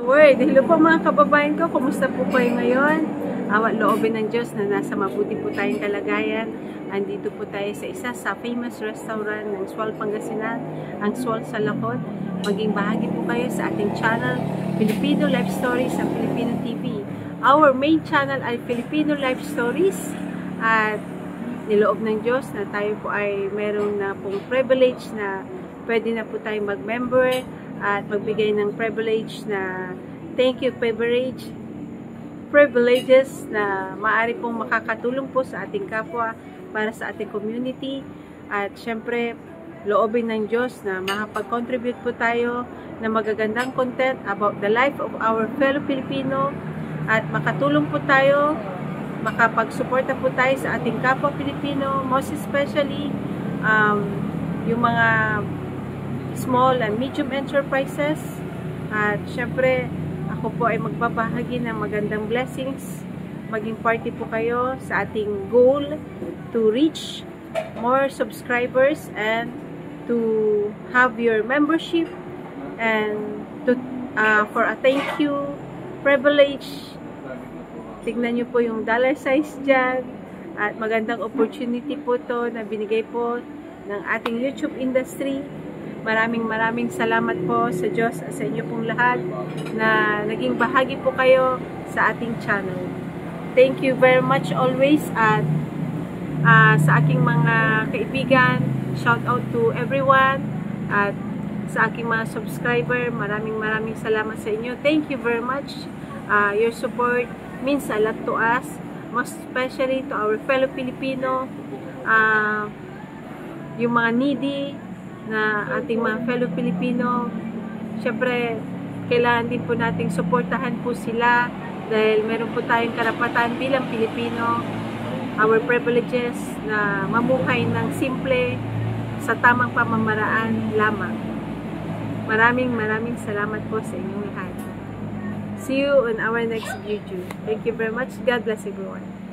Word, hello po mga kababayan ko, kumusta po kayo ngayon? Awat loobin ng Diyos na nasa mabuti po tayong kalagayan. Andito po tayo sa isa sa famous restaurant ng Sual, Pangasinan, ang Sual sa Lakot. Maging bahagi po kayo sa ating channel, Filipino Life Stories sa Filipino TV. Our main channel ay Filipino Life Stories at niloob ng Diyos na tayo po ay meron na pong privilege na pwede na po tayong mag-member at magbigay ng privilege na thank you privileges na maaari pong makakatulong po sa ating kapwa para sa ating community. At syempre, loobin ng Diyos na makapag-contribute po tayo na magagandang content about the life of our fellow Filipino at makatulong po tayo, makapag-suporta po tayo sa ating kapwa Pilipino, most especially yung mga small and medium enterprises. At syempre, ako po ay magbabahagi ng magandang blessings. Maging party po kayo sa ating goal to reach more subscribers and to have your membership and to for a thank you privilege. Tignan nyo po yung dollar size dyan at magandang opportunity po to na binigay po ng ating YouTube industry. Maraming salamat po sa Diyos at sa inyo pong lahat na naging bahagi po kayo sa ating channel. Thank you very much always at sa aking mga kaibigan, shout out to everyone at sa aking mga subscriber, maraming salamat sa inyo. Thank you very much. Your support means a lot to us, most especially to our fellow Filipino, yung mga needy na ating mga fellow Filipino. Syempre, kailangan din po nating suportahan po sila dahil meron po tayong karapatan bilang Pilipino, our privileges na mamuhay ng simple sa tamang pamamaraan lamang. Maraming salamat po sa inyong lahat. See you on our next video. Thank you very much. God bless everyone.